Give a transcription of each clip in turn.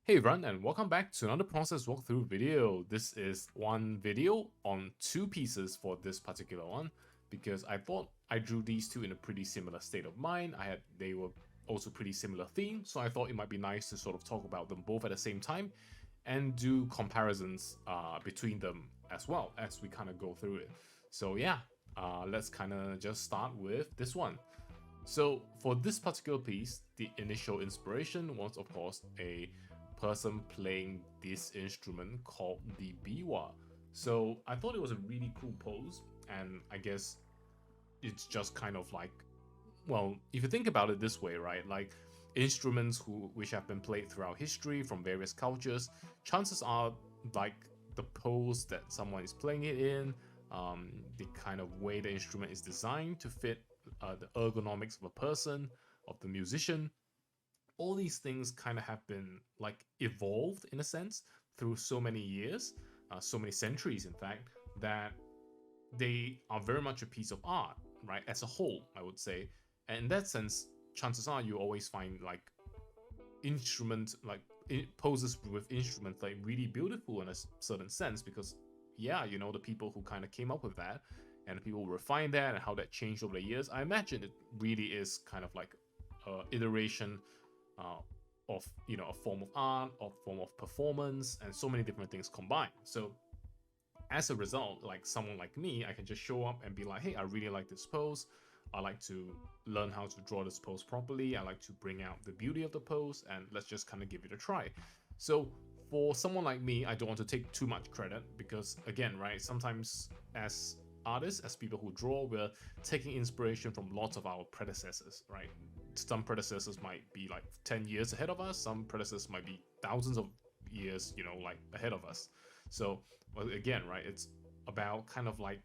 Hey everyone, and welcome back to another process walkthrough video. This is one video on two pieces for this particular one because I thought I drew these two in a pretty similar state of mind. They were also pretty similar theme, so I thought it might be nice to sort of talk about them both at the same time and do comparisons between them as well as we kind of go through it. So yeah, let's kind of just start with this one. So for this particular piece, the initial inspiration was of course a person playing this instrument called the biwa. So I thought it was a really cool pose, and I guess it's just kind of like, well, if you think about it this way, right? Like instruments which have been played throughout history from various cultures, chances are like the pose that someone is playing it in, the kind of way the instrument is designed to fit the ergonomics of a person, of the musician, all these things kind of have been like evolved in a sense through so many years, so many centuries, in fact, that they are very much a piece of art, right? As a whole, I would say. And in that sense, chances are you always find like instrument, like poses with instruments, like really beautiful in a certain sense because, yeah, you know, the people who kind of came up with that and the people who refined that and how that changed over the years, I imagine it really is kind of like iteration uh, of a form of art, of form of performance, and so many different things combined. So as a result, like someone like me, I can just show up and be like, hey, I really like this pose. I like to learn how to draw this pose properly. I like to bring out the beauty of the pose, and let's just kind of give it a try. So for someone like me, I don't want to take too much credit because, again, right, sometimes as artists, as people who draw, we're taking inspiration from lots of our predecessors, right? Some predecessors might be like 10 years ahead of us, some predecessors might be thousands of years, like ahead of us. So, well, again, right, it's about kind of like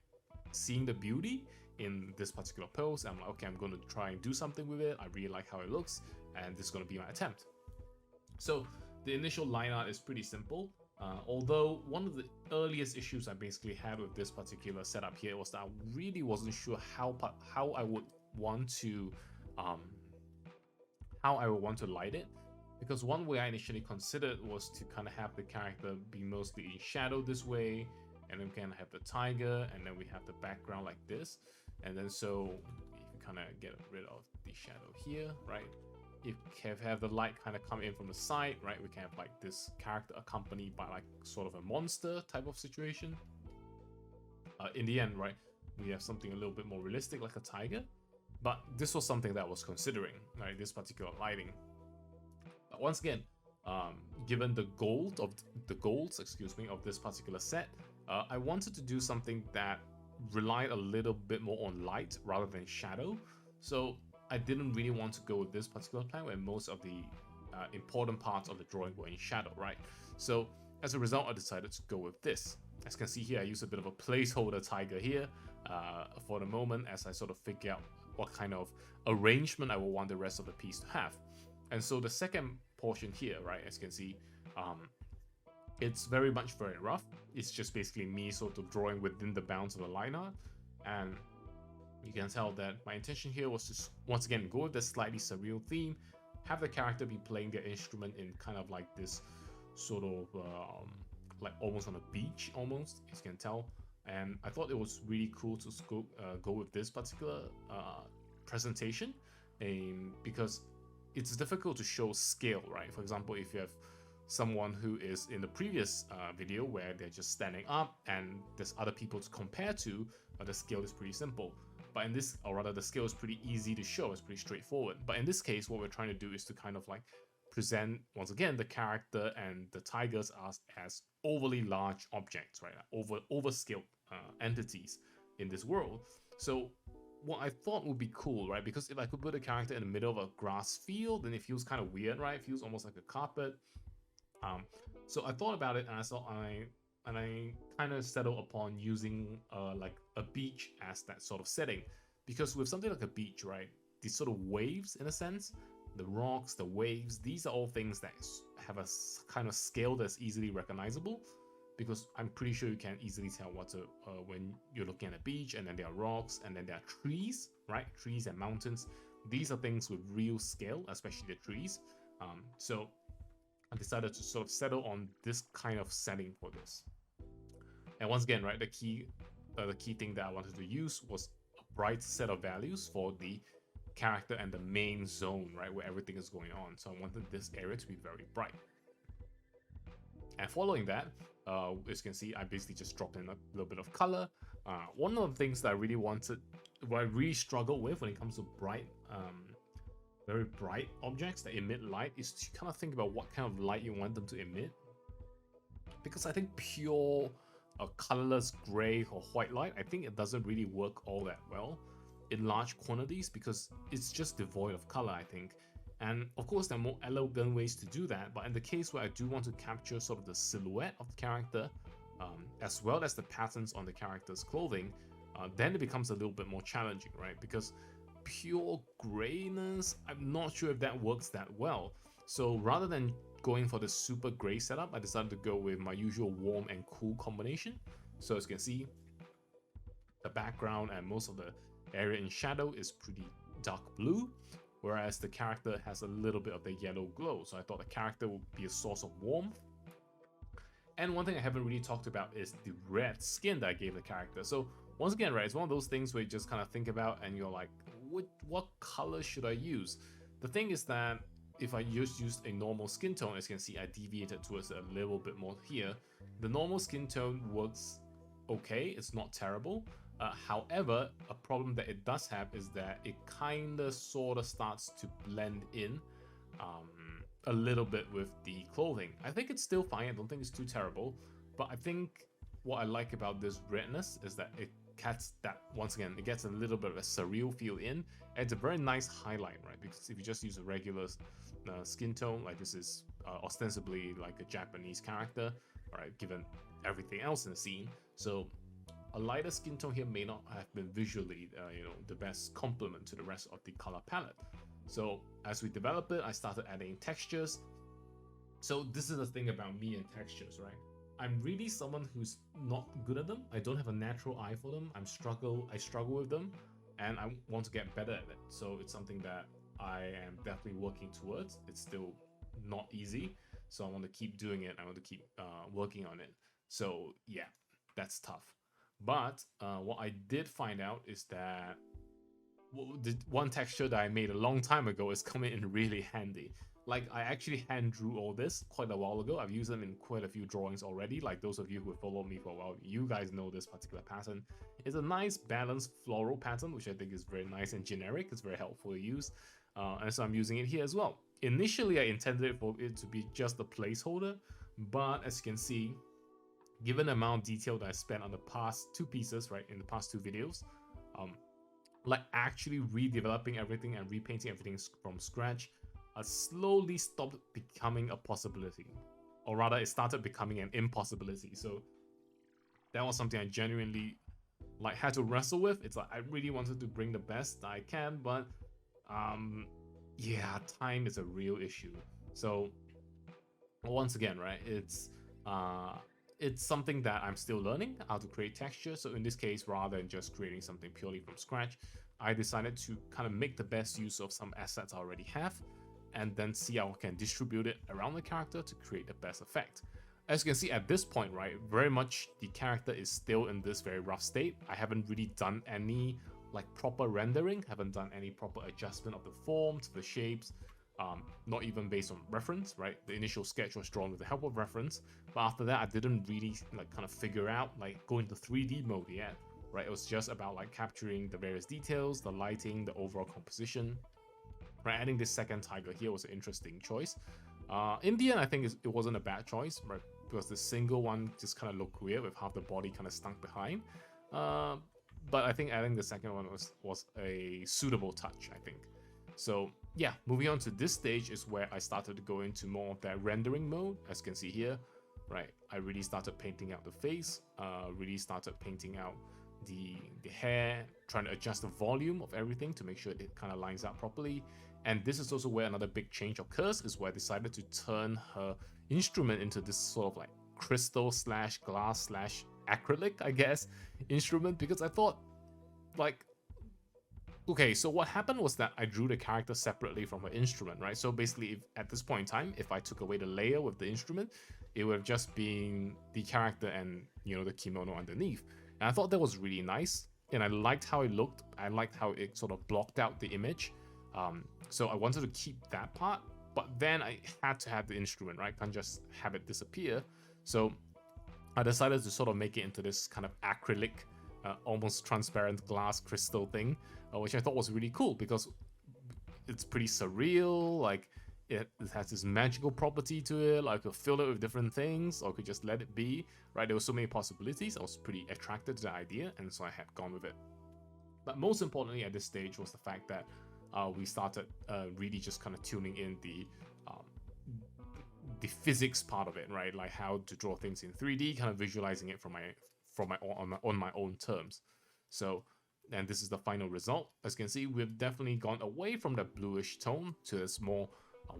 seeing the beauty in this particular pose. I'm like, okay, I'm going to try and do something with it. I really like how it looks, and this is going to be my attempt. So the initial line art is pretty simple. Although one of the earliest issues I basically had with this particular setup here was that I really wasn't sure how I would want to um, light it, because one way I initially considered was to kind of have the character be mostly in shadow this way, and then we can have the tiger, and then we have the background like this, and then so if you kind of get rid of the shadow here, right? If you have the light kind of come in from the side, right, we can have like this character accompanied by like sort of a monster type of situation. In the end, right, we have something a little bit more realistic like a tiger, but this was something that I was considering, right, this particular lighting. But once again, given the goals, excuse me, of this particular set, I wanted to do something that relied a little bit more on light rather than shadow. So I didn't really want to go with this particular plan where most of the important parts of the drawing were in shadow, right? So as a result, I decided to go with this. As you can see here, I use a bit of a placeholder tiger here for the moment as I sort of figure out what kind of arrangement I will want the rest of the piece to have. And so the second portion here, right, as you can see, it's very rough. It's just basically me sort of drawing within the bounds of the line art. And you can tell that my intention here was to, once again, go with the slightly surreal theme, have the character be playing their instrument in kind of like this sort of like almost on a beach, almost, as you can tell. And I thought it was really cool to go with this particular presentation, because it's difficult to show scale, right? For example, if you have someone who is in the previous video where they're just standing up and there's other people to compare to, the scale is pretty simple. But in this, or rather the scale is pretty easy to show, it's pretty straightforward. But in this case, what we're trying to do is to kind of like present, once again, the character and the tigers as overly large objects, right? Overscaled entities in this world. So what I thought would be cool, right? Because if I could put a character in the middle of a grass field, then it feels kind of weird, right? It feels almost like a carpet. So I thought about it, and I kind of settled upon using like a beach as that sort of setting, because with something like a beach, right, these sort of waves, in a sense, the rocks, the waves, these are all things that have a kind of scale that's easily recognizable, because I'm pretty sure you can easily tell what's when you're looking at a beach, and then there are rocks, and then there are trees, right? Trees and mountains. These are things with real scale, especially the trees. So I decided to sort of settle on this kind of setting for this. And once again, right, the key thing that I wanted to use was a bright set of values for the character and the main zone, right, where everything is going on. So I wanted this area to be very bright. And following that, as you can see, I basically just dropped in a little bit of color. One of the things that I really wanted, what I really struggle with when it comes to bright, very bright objects that emit light, is to kind of think about what kind of light you want them to emit. Because I think pure colorless gray or white light, I think it doesn't really work all that well in large quantities because it's just devoid of color, I think. And of course, there are more elegant ways to do that, but in the case where I do want to capture sort of the silhouette of the character, as well as the patterns on the character's clothing, then it becomes a little bit more challenging, right? Because pure grayness, I'm not sure if that works that well. So rather than going for the super gray setup, I decided to go with my usual warm and cool combination. So as you can see, the background and most of the area in shadow is pretty dark blue, whereas the character has a little bit of the yellow glow. So I thought the character would be a source of warmth. And one thing I haven't really talked about is the red skin that I gave the character. So once again, right, it's one of those things where you just kind of think about and you're like, what color should I use? The thing is that if I just used a normal skin tone, as you can see, I deviated towards a little bit more here. The normal skin tone works okay, it's not terrible. However, a problem that it does have is that it kind of sort of starts to blend in a little bit with the clothing. I think it's still fine, I don't think it's too terrible, but I think what I like about this redness is that it gets that, once again, it gets a little bit of a surreal feel in, and it's a very nice highlight, right? Because if you just use a regular skin tone, like this is ostensibly like a Japanese character, right, given everything else in the scene, so a lighter skin tone here may not have been visually, the best complement to the rest of the color palette. So as we develop it, I started adding textures. So this is the thing about me and textures, right? I'm really someone who's not good at them. I don't have a natural eye for them. I struggle with them, and I want to get better at it. So it's something that I am definitely working towards. It's still not easy, so I want to keep doing it. I want to keep working on it. So yeah, that's tough. But what I did find out is that the one texture that I made a long time ago is coming in really handy. Like, I actually hand drew all this quite a while ago. I've used them in quite a few drawings already. Like, those of you who have followed me for a while, you guys know this particular pattern. It's a nice balanced floral pattern, which I think is very nice and generic. It's very helpful to use. And so I'm using it here as well. Initially, I intended for it to be just a placeholder, but as you can see, given the amount of detail that I spent on the past two pieces, right, in the past two videos, like actually redeveloping everything and repainting everything from scratch, slowly stopped becoming a possibility. Or rather, it started becoming an impossibility. So that was something I genuinely had to wrestle with. It's like I really wanted to bring the best that I can, but yeah, time is a real issue. So once again, right, it's something that I'm still learning how to create texture. So in this case, rather than just creating something purely from scratch, I decided to kind of make the best use of some assets I already have and then see how I can distribute it around the character to create the best effect. As you can see at this point, right, very much the character is still in this very rough state. I haven't really done any proper rendering, haven't done any proper adjustment of the forms, the shapes, not even based on reference, right? The initial sketch was drawn with the help of reference, but after that I didn't really kind of figure out go into 3D mode yet, right? It was just about capturing the various details, the lighting, the overall composition, right? Adding this second tiger here was an interesting choice. In the end, I think it wasn't a bad choice, right? Because the single one just kind of looked weird with half the body kind of stunk behind. But I think adding the second one was a suitable touch, I think. So yeah, moving on to this stage is where I started to go into more of that rendering mode. As you can see here, right, I really started painting out the face, really started painting out the hair, trying to adjust the volume of everything to make sure it kind of lines up properly. And this is also where another big change occurs, is where I decided to turn her instrument into this sort of crystal slash glass slash acrylic, I guess, instrument, because I thought Okay, so what happened was that I drew the character separately from her instrument, right? So basically, if, at this point in time, if I took away the layer with the instrument, it would have just been the character and, you know, the kimono underneath. And I thought that was really nice, and I liked how it looked. I liked how it sort of blocked out the image. So I wanted to keep that part, but then I had to have the instrument, right? Can't just have it disappear. So I decided to sort of make it into this kind of acrylic, almost transparent glass crystal thing, which I thought was really cool because it's pretty surreal. Like it has this magical property to it. Like I could fill it with different things, or I could just let it be. Right? There were so many possibilities. I was pretty attracted to the idea, and so I had gone with it. But most importantly at this stage was the fact that we started really just kind of tuning in the physics part of it, right? Like how to draw things in 3D, kind of visualizing it on my own terms. So, and this is the final result. As you can see, we've definitely gone away from the bluish tone to this more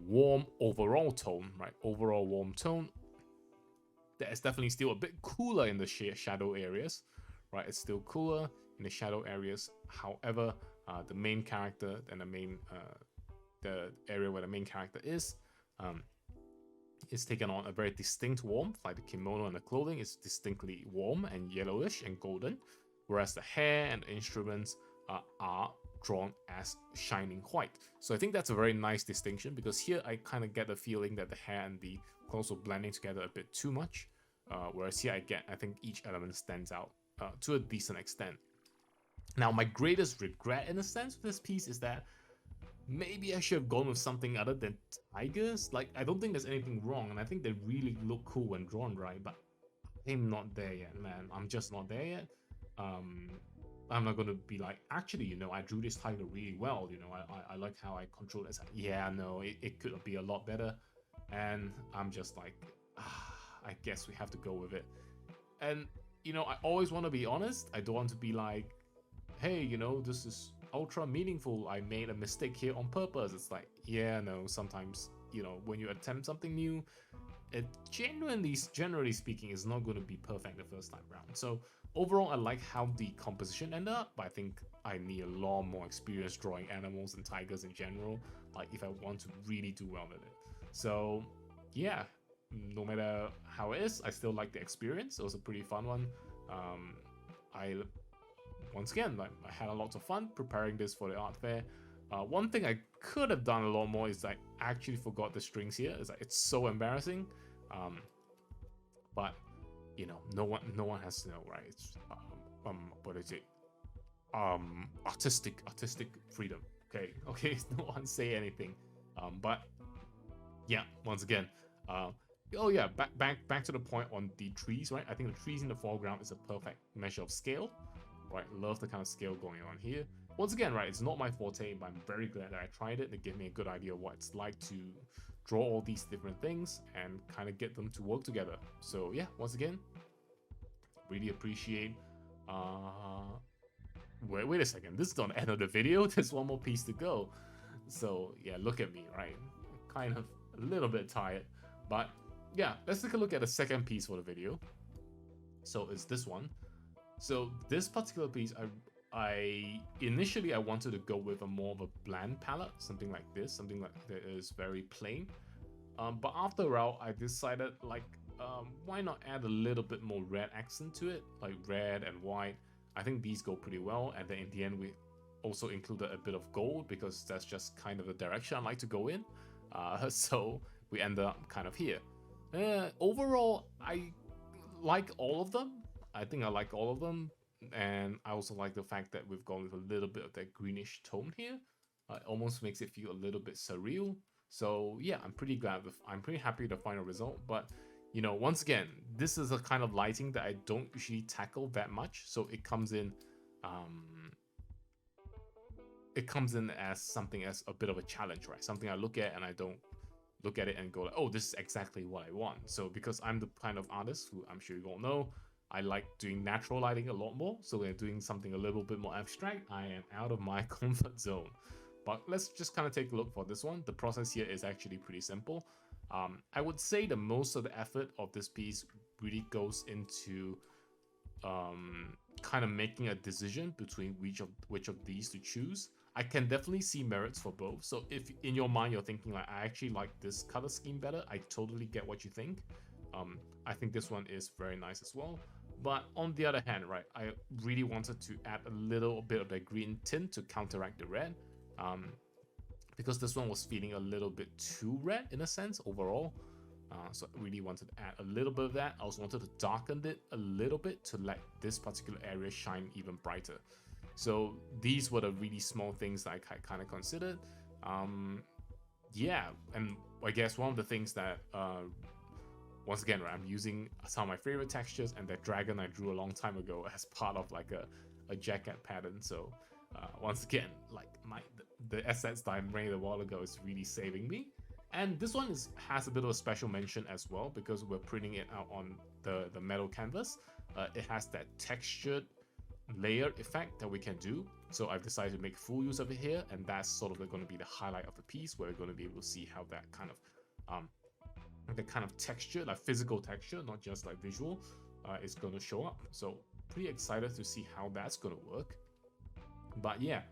warm overall tone, right? Overall warm tone. That is definitely still a bit cooler in the shadow areas, right? It's still cooler in the shadow areas. However, the main character and the area where the main character is taken on a very distinct warmth, like the kimono and the clothing is distinctly warm and yellowish and golden, whereas the hair and the instruments are drawn as shining white. So I think that's a very nice distinction, because here I kind of get the feeling that the hair and the clothes are blending together a bit too much, whereas here I think each element stands out to a decent extent. Now, my greatest regret in a sense with this piece is that maybe I should have gone with something other than tigers. Like, I don't think there's anything wrong, and I think they really look cool when drawn right, but I'm not there yet, man. I'm just not there yet. I'm not gonna be like, actually, you know, I drew this tiger really well, you know, I like how I control it. Yeah, no, it could be a lot better, and I'm just like, I guess we have to go with it. And, you know, I always want to be honest. I don't want to be like, hey, you know, this is ultra meaningful, I made a mistake here on purpose. It's like, yeah, no, sometimes, you know, when you attempt something new, it generally speaking, is not going to be perfect the first time around. So overall, I like how the composition ended up, but I think I need a lot more experience drawing animals and tigers in general, like if I want to really do well with it. So yeah, no matter how it is, I still like the experience. It was a pretty fun one. Once again, like, I had a lot of fun preparing this for the art fair. One thing I could have done a lot more is I actually forgot the strings here. It's so embarrassing, but you know, no one has to know, right? It's what is it? Artistic freedom. Okay, no one say anything. But yeah, once again, oh yeah, back to the point on the trees, right? I think the trees in the foreground is a perfect measure of scale. Right, love the kind of scale going on here. Once again, right, it's not my forte, but I'm very glad that I tried it. It gave me a good idea of what it's like to draw all these different things and kind of get them to work together. So yeah, once again, really appreciate. Wait a second, this is not the end of the video. There's one more piece to go. So yeah, look at me, right? Kind of a little bit tired, but yeah, let's take a look at the second piece for the video. So it's this one. So this particular piece, I initially wanted to go with a more of a bland palette, something like this, something like that is very plain. But after a while, I decided like, why not add a little bit more red accent to it, like red and white. I think these go pretty well, and then in the end we also included a bit of gold because that's just kind of the direction I like to go in. So we ended up kind of here. Overall, I like all of them. I think I like all of them, and I also like the fact that we've gone with a little bit of that greenish tone here. It almost makes it feel a little bit surreal. So yeah, I'm pretty happy with the final result. But you know, once again, this is a kind of lighting that I don't usually tackle that much, so it comes in as something as a bit of a challenge, right? Something I look at and I don't look at it and go like, oh, this is exactly what I want. So because I'm the kind of artist who I'm sure you all know, I like doing natural lighting a lot more. So when doing something a little bit more abstract, I am out of my comfort zone. But let's just kind of take a look for this one. The process here is actually pretty simple. I would say the most of the effort of this piece really goes into kind of making a decision between which of these to choose. I can definitely see merits for both. So if in your mind you're thinking like, I actually like this color scheme better, I totally get what you think. I think this one is very nice as well. But on the other hand, right, I really wanted to add a little bit of the green tint to counteract the red. Because this one was feeling a little bit too red in a sense overall. So I really wanted to add a little bit of that. I also wanted to darken it a little bit to let this particular area shine even brighter. So these were the really small things that I kind of considered. Yeah, and I guess one of the things that, once again, right, I'm using some of my favorite textures and that dragon I drew a long time ago as part of like a jacket pattern. So once again, like the assets that I made a while ago is really saving me. And this one has a bit of a special mention as well because we're printing it out on the metal canvas. It has that textured layer effect that we can do. So I've decided to make full use of it here, and that's sort of going to be the highlight of the piece, where we're going to be able to see how that kind of texture, like physical texture, not just like visual, is going to show up. So pretty excited to see how that's going to work. But yeah,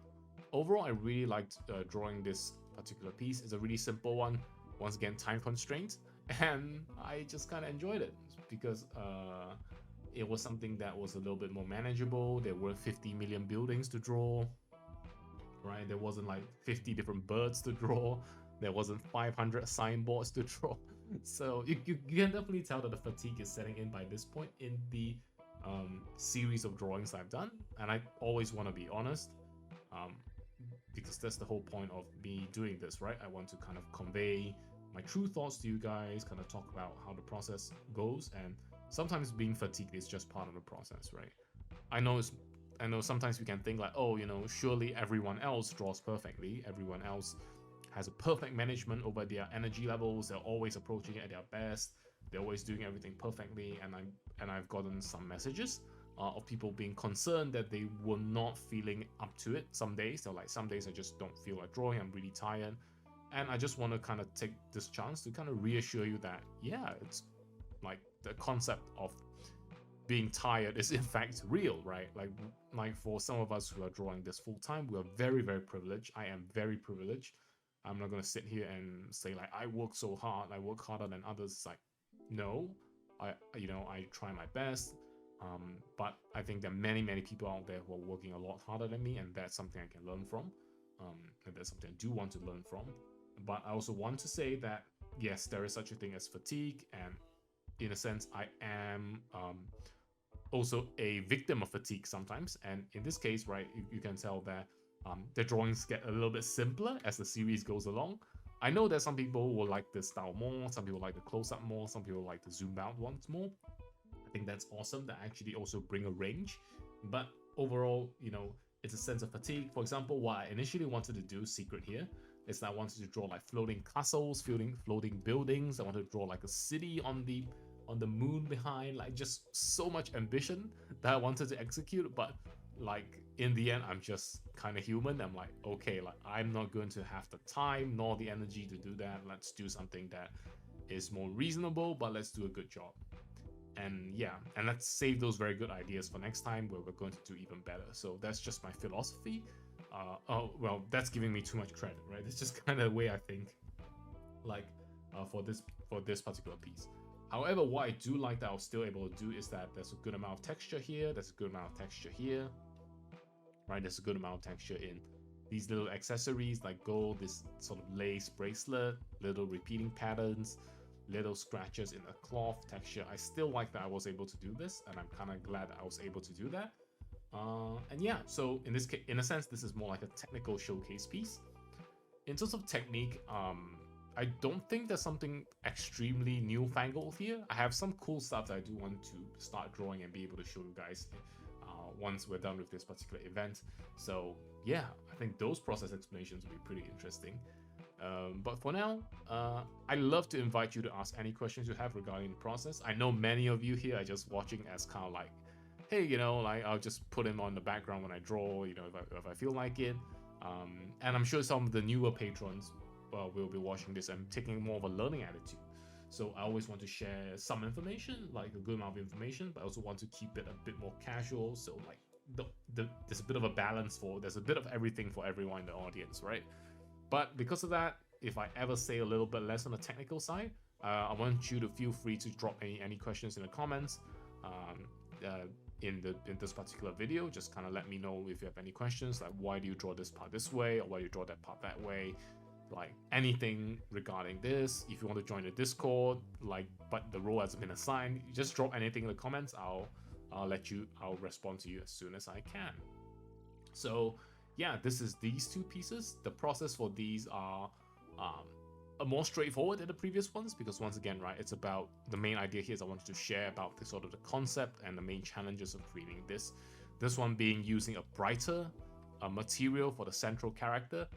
overall, I really liked drawing this particular piece. It's a really simple one. Once again, time constraint, and I just kind of enjoyed it because it was something that was a little bit more manageable. There were 50 million buildings to draw, right? There wasn't like 50 different birds to draw. There wasn't 500 signboards to draw. So you can definitely tell that the fatigue is setting in by this point in the series of drawings I've done. And I always want to be honest, because that's the whole point of me doing this, right? I want to kind of convey my true thoughts to you guys, kind of talk about how the process goes, and sometimes being fatigued is just part of the process, right? I know sometimes we can think like, oh, surely everyone else draws perfectly. Everyone else has a perfect management over their energy levels. They're always approaching it at their best. They're always doing everything perfectly. And I've gotten some messages of people being concerned that they were not feeling up to it some days. They're like, some days I just don't feel like drawing. I'm really tired. And I just want to kind of take this chance to kind of reassure you that, yeah, it's like the concept of being tired is in fact real, right? Like for some of us who are drawing this full time, we are very, very privileged. I am very privileged. I'm not going to sit here and say like, I work so hard, I work harder than others. It's like, no, I try my best. But I think there are many, many people out there who are working a lot harder than me, and that's something I can learn from. And that's something I do want to learn from. But I also want to say that, yes, there is such a thing as fatigue, and in a sense, I am also a victim of fatigue sometimes. And in this case, right, you can tell that the drawings get a little bit simpler as the series goes along. I know that some people will like this style more, some people like the close-up more, some people like the zoomed out ones more. I think that's awesome that I actually also bring a range. But overall, it's a sense of fatigue. For example, what I initially wanted to do, secret here, is that I wanted to draw like floating castles, floating buildings. I wanted to draw like a city on the moon behind, like just so much ambition that I wanted to execute. But like in the end, I'm just kind of human. I'm like, okay, like I'm not going to have the time nor the energy to do that. Let's do something that is more reasonable, but let's do a good job. And yeah, and let's save those very good ideas for next time where we're going to do even better. So that's just my philosophy. Oh, well, that's giving me too much credit, right? It's just kind of the way I think, like, for this particular piece. However, what I do like that I was still able to do is that there's a good amount of texture here, there's a good amount of texture here, right? There's a good amount of texture in these little accessories like gold, this sort of lace bracelet, little repeating patterns, little scratches in the cloth texture. I still like that I was able to do this, and I'm kind of glad that I was able to do that. And yeah, so in this case, in a sense, this is more like a technical showcase piece. In terms of technique, I don't think there's something extremely newfangled here. I have some cool stuff that I do want to start drawing and be able to show you guys once we're done with this particular event. So yeah, I think those process explanations will be pretty interesting. But for now, I'd love to invite you to ask any questions you have regarding the process. I know many of you here are just watching as kind of like, hey, like I'll just put him on the background when I draw, if I feel like it. And I'm sure some of the newer patrons will be watching this and taking more of a learning attitude. So I always want to share some information, like a good amount of information, but I also want to keep it a bit more casual. So like there's a bit of a balance there's a bit of everything for everyone in the audience, right? But because of that, if I ever say a little bit less on the technical side, I want you to feel free to drop any questions in the comments. In this particular video, just kind of let me know if you have any questions, like why do you draw this part this way, or why do you draw that part that way, like anything regarding this. If you want to join the Discord, like, but the role hasn't been assigned, just drop anything in the comments. I'll respond to you as soon as I can. So yeah, this is these two pieces. The process for these are more straightforward than the previous ones, because once again, right, it's about the main idea here is I wanted to share about the sort of the concept and the main challenges of creating this one being using a brighter material for the central character,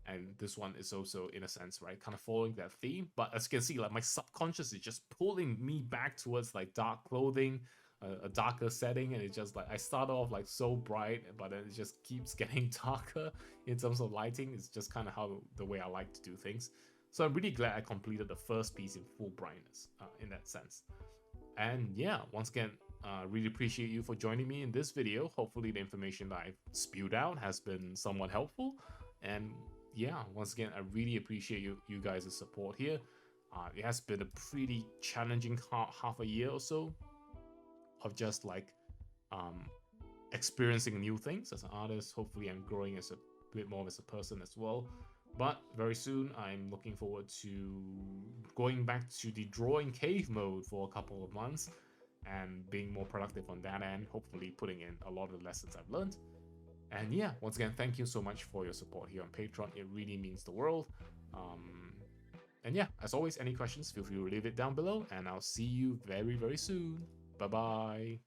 and this one is also, in a sense, right, kind of following that theme. But as you can see, like, my subconscious is just pulling me back towards like dark clothing, a darker setting, and it's just like I start off like so bright, but then it just keeps getting darker in terms of lighting. It's just kind of how the way I like to do things. So I'm really glad I completed the first piece in full brightness in that sense. And yeah, once again, really appreciate you for joining me in this video. Hopefully the information that I've spewed out has been somewhat helpful. And yeah, once again, I really appreciate you guys' support here. It has been a pretty challenging half a year or so of just like experiencing new things as an artist. Hopefully I'm growing as a bit more as a person as well. But very soon, I'm looking forward to going back to the drawing cave mode for a couple of months and being more productive on that end, hopefully putting in a lot of the lessons I've learned. And yeah, once again, thank you so much for your support here on Patreon. It really means the world. And yeah, as always, any questions, feel free to leave it down below, and I'll see you very, very soon. Bye-bye.